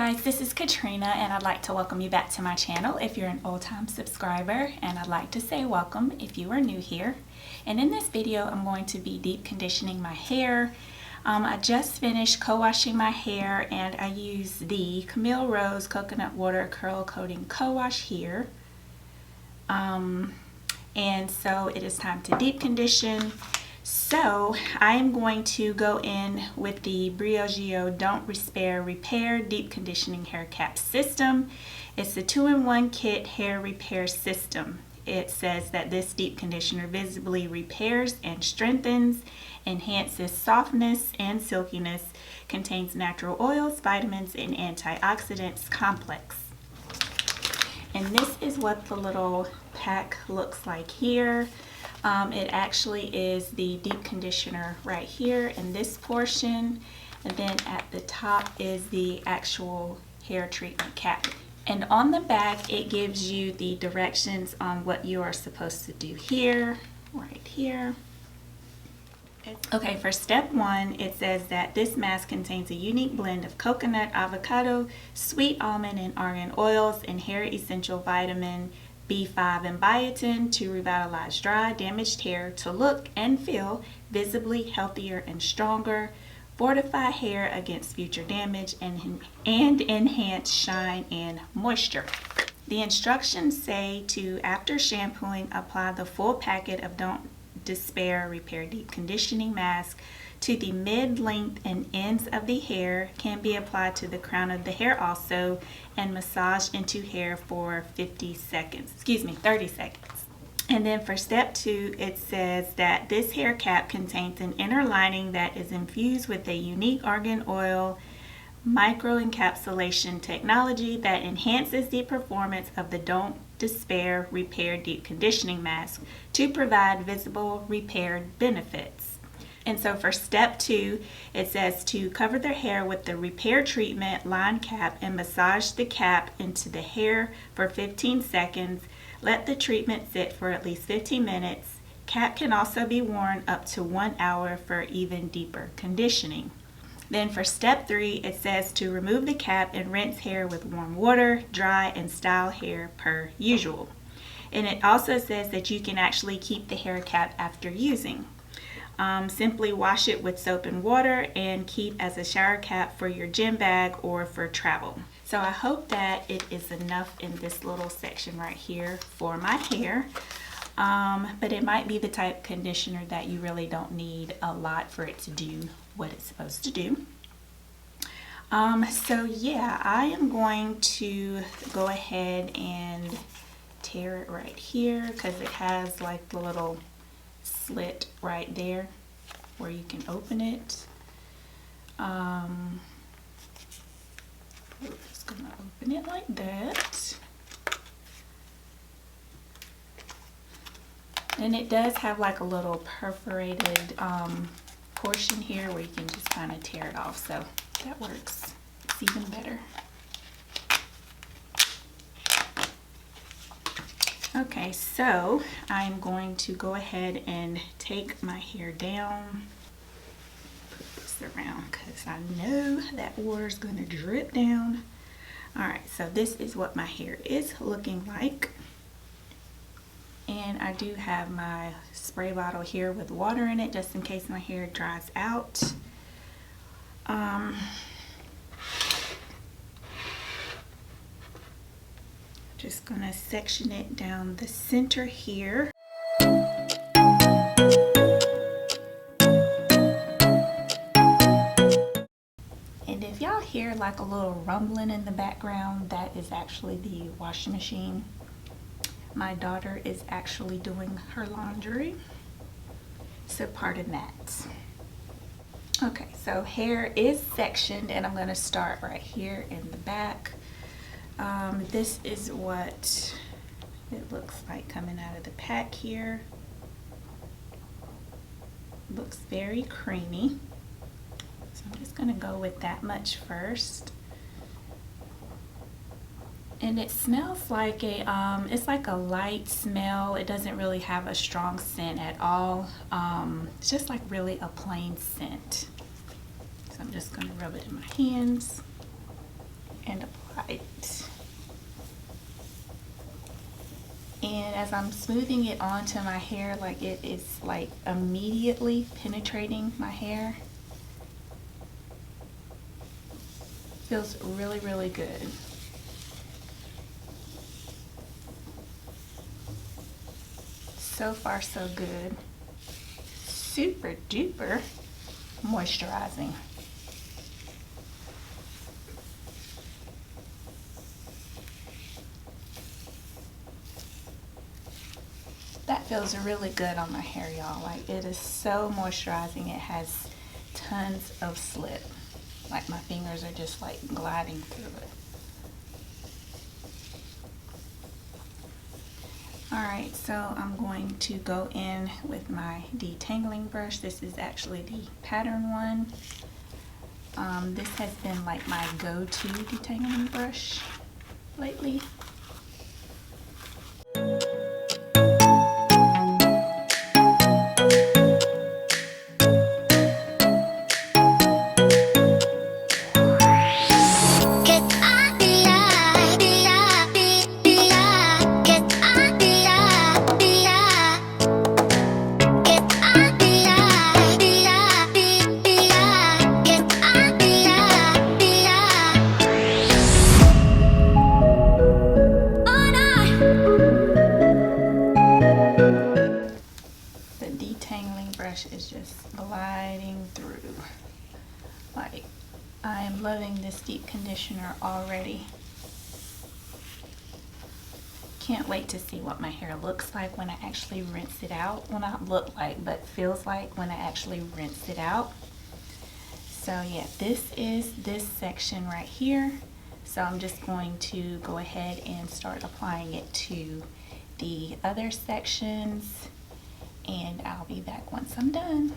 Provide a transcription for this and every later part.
guys, this is Katrina and I'd like to welcome you back to my channel if you're an old-time subscriber, and I'd like to say welcome if you are new here. And in this video I'm going to be deep conditioning my hair. I just finished co-washing my hair and I used the Camille Rose Coconut Water Curl Coating Co-Wash here. And so it is time to deep condition. So I am going to go in with the BrioGeo Don't Despair Repair Deep Conditioning Hair Cap System. It's the 2-in-1 kit hair repair system. It says that this deep conditioner visibly repairs and strengthens, enhances softness and silkiness, contains natural oils, vitamins, and antioxidants complex. And this is what the little pack looks like here. It actually is the deep conditioner right here in this portion, and then at the top is the actual hair treatment cap. And on the back it gives you the directions on what you are supposed to do here, right here. Okay, for step 1, it says that this mask contains a unique blend of coconut, avocado, sweet almond, and argan oils and hair essential vitamin B5 and biotin to revitalize dry, damaged hair to look and feel visibly healthier and stronger, fortify hair against future damage, and enhance shine and moisture. The instructions say to, after shampooing, apply the full packet of Don't Despair Repair Deep Conditioning Mask to the mid-length and ends of the hair, can be applied to the crown of the hair also, and massaged into hair for 30 seconds. And then for step 2, it says that this hair cap contains an inner lining that is infused with a unique argan oil microencapsulation technology that enhances the performance of the Don't Despair Repair Deep Conditioning Mask to provide visible repaired benefits. And so for step 2, it says to cover the hair with the repair treatment line cap and massage the cap into the hair for 15 seconds. Let the treatment sit for at least 15 minutes. Cap can also be worn up to 1 hour for even deeper conditioning. Then for step 3, it says to remove the cap and rinse hair with warm water, dry and style hair per usual. And it also says that you can actually keep the hair cap after using. Simply wash it with soap and water and keep as a shower cap for your gym bag or for travel. So I hope that it is enough in this little section right here for my hair. But it might be the type of conditioner that you really don't need a lot for it to do what it's supposed to do. So yeah, I am going to go ahead and tear it right here because it has like the little slit right there where you can open it. We're just gonna open it like that. And it does have like a little perforated portion here where you can just kind of tear it off, so that works. It's even better. Okay, so I'm going to go ahead and take my hair down, put this around because I know that water is going to drip down. Alright, so this is what my hair is looking like. And I do have my spray bottle here with water in it just in case my hair dries out. Just gonna section it down the center here. And if y'all hear like a little rumbling in the background, that is actually the washing machine. My daughter is actually doing her laundry, so pardon that. Okay, so hair is sectioned and I'm going to start right here in the back. This is what it looks like coming out of the pack here. Looks very creamy, so I'm just going to go with that much first. And it smells like it's like a light smell. It doesn't really have a strong scent at all. It's just like really a plain scent. So I'm just going to rub it in my hands and apply it. And as I'm smoothing it onto my hair, like it is like immediately penetrating my hair. Feels really, really good. So far, so good. Super duper moisturizing. That feels really good on my hair, y'all. Like, it is so moisturizing. It has tons of slip. Like, my fingers are just like gliding through it. Alright, so I'm going to go in with my detangling brush. This is actually the pattern one. This has been like my go-to detangling brush lately. Is just gliding through. Like, I am loving this deep conditioner already. Can't wait to see what my hair looks like when I actually rinse it out. Well, not look like, but feels like when I actually rinse it out. So yeah, this is this section right here. So I'm just going to go ahead and start applying it to the other sections, and I'll be back once I'm done.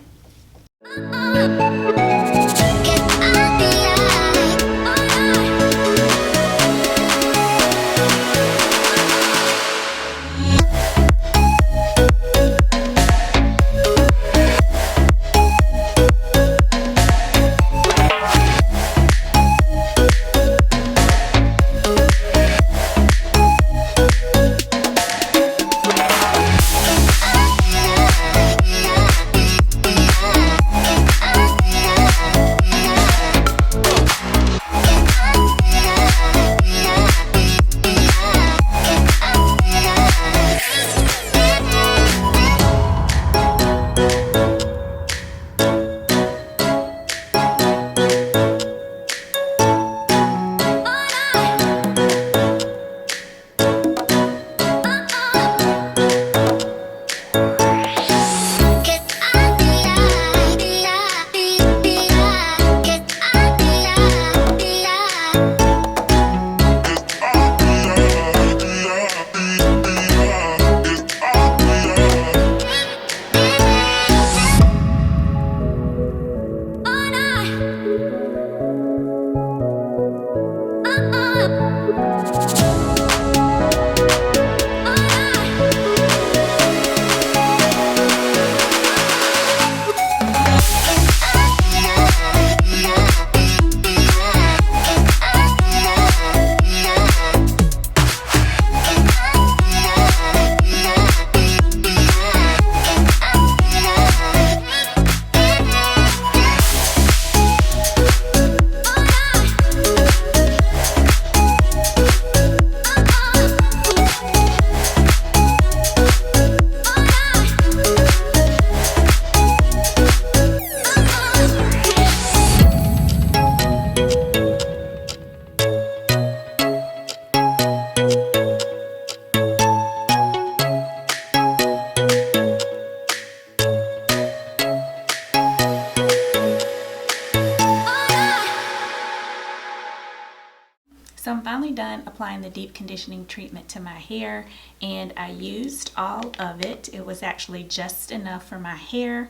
So I'm finally done applying the deep conditioning treatment to my hair, and I used all of it. It was actually just enough for my hair.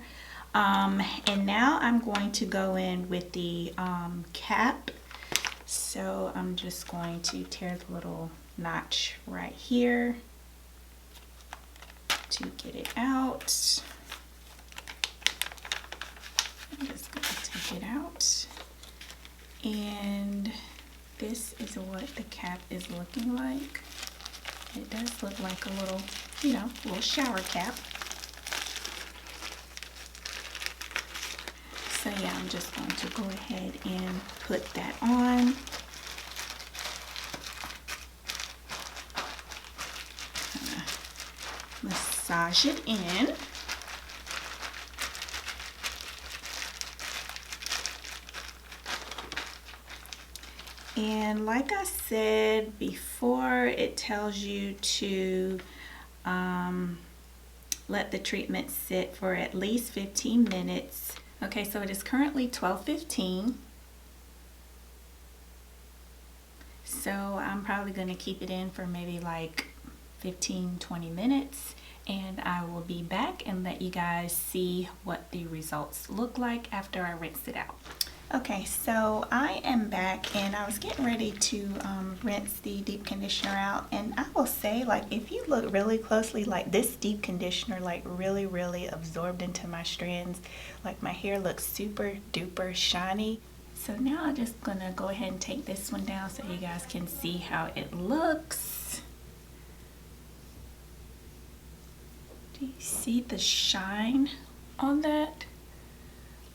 And now I'm going to go in with the cap. So I'm just going to tear the little notch right here to get it out. I'm just going to take it out, and this is what the cap is looking like. It does look like a little, you know, little shower cap. So yeah, I'm just going to go ahead and put that on. Massage it in. And like I said before, it tells you to let the treatment sit for at least 15 minutes. Okay, so it is currently 12:15. So I'm probably going to keep it in for maybe like 15-20 minutes, and I will be back and let you guys see what the results look like after I rinse it out. Okay, so I am back and I was getting ready to rinse the deep conditioner out, and I will say, like, if you look really closely, like this deep conditioner like really absorbed into my strands. Like my hair looks super duper shiny. So now I'm just gonna go ahead and take this one down so you guys can see how it looks. Do you see the shine on that?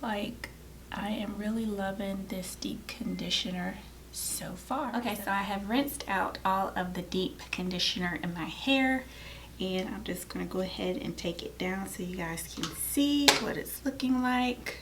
Like, I am really loving this deep conditioner so far. Okay, so I have rinsed out all of the deep conditioner in my hair, and I'm just gonna go ahead and take it down so you guys can see what it's looking like.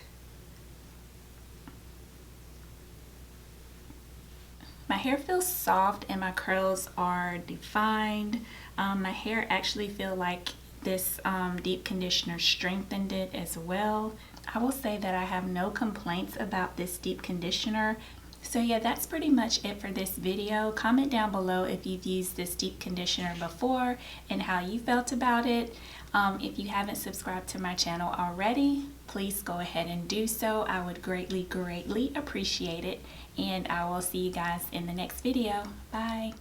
My hair feels soft and my curls are defined. My hair actually feel like this deep conditioner strengthened it as well. I will say that I have no complaints about this deep conditioner. So yeah, that's pretty much it for this video. Comment down below if you've used this deep conditioner before and how you felt about it. If you haven't subscribed to my channel already, please go ahead and do so. I would greatly appreciate it. And I will see you guys in the next video. Bye.